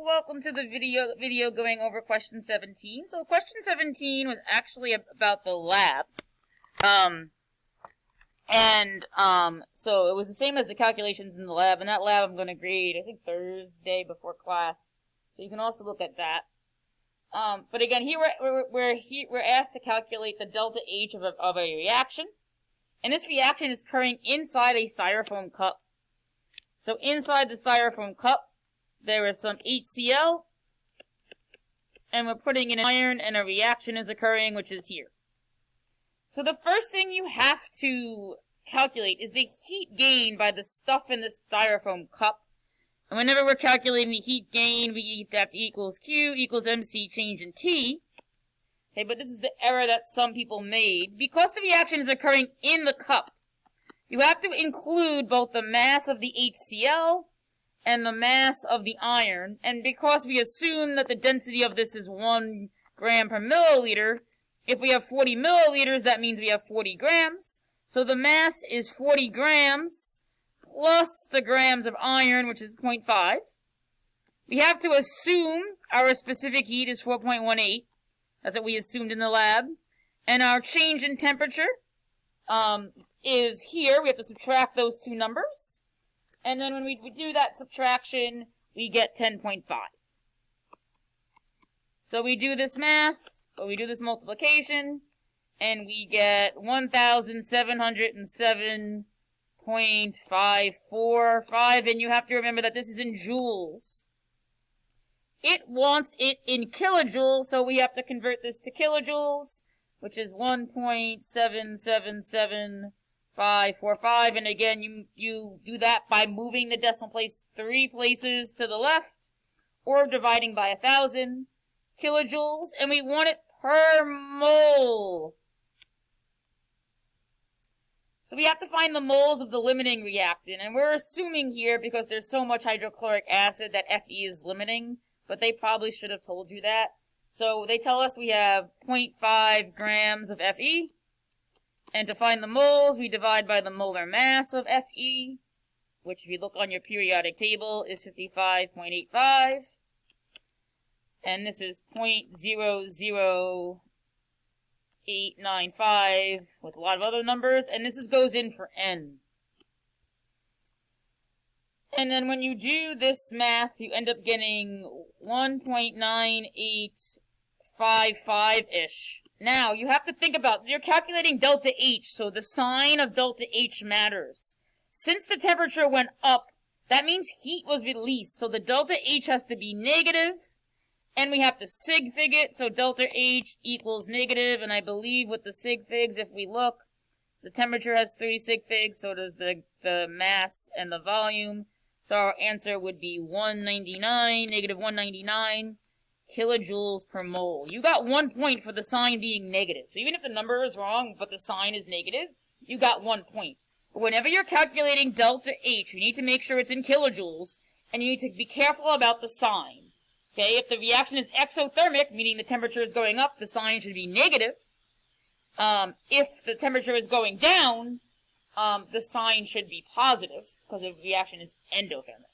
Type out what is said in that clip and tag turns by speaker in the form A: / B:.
A: welcome to the video going over question 17. So question 17 was actually about the lab. So it was the same as the calculations in the lab, and that lab I'm going to grade, I think, Thursday before class. So you can also look at that. But again, here we're asked to calculate the delta H of a reaction. And this reaction is occurring inside a styrofoam cup. So inside the styrofoam cup, there is some HCl, and we're putting in an iron, and a reaction is occurring, which is here. So the first thing you have to calculate is the heat gain by the stuff in the styrofoam cup. And whenever we're calculating the heat gain, we have to equals Q equals MC change in T. Okay, but this is the error that some people made. Because the reaction is occurring in the cup, you have to include both the mass of the HCl and the mass of the iron. And because we assume that the density of this is 1 gram per milliliter, if we have 40 milliliters, that means we have 40 grams. So the mass is 40 grams plus the grams of iron, which is 0.5. We have to assume our specific heat is 4.18. That's what we assumed in the lab. And our change in temperature is here. We have to subtract those two numbers. And then when we do that subtraction, we get 10.5. So we do this math, or we do this multiplication, and we get 1,707.545, and you have to remember that this is in joules. It wants it in kilojoules, so we have to convert this to kilojoules, which is 1.777545, and again, you do that by moving the decimal place 3 places to the left, or dividing by 1,000 kilojoules, and we want it per mole. So we have to find the moles of the limiting reactant, and we're assuming here, because there's so much hydrochloric acid, that Fe is limiting, but they probably should have told you that. So they tell us we have 0.5 grams of Fe, and to find the moles, we divide by the molar mass of Fe, which if you look on your periodic table is 55.85. And this is 0.00895 with a lot of other numbers, and this goes in for N. And then when you do this math, you end up getting 1.9855-ish. Now, you have to think about, you're calculating delta H, so the sign of delta H matters. Since the temperature went up, that means heat was released, so the delta H has to be negative. And we have to sig fig it, so delta H equals negative, and I believe with the sig figs, if we look, the temperature has 3 sig figs, so does the mass and the volume. So our answer would be 199, negative 199 kilojoules per mole. You got 1 point for the sign being negative. So even if the number is wrong, but the sign is negative, you got 1 point. But whenever you're calculating delta H, you need to make sure it's in kilojoules, and you need to be careful about the sign. Okay, if the reaction is exothermic, meaning the temperature is going up, the sign should be negative. If the temperature is going down, the sign should be positive, because the reaction is endothermic.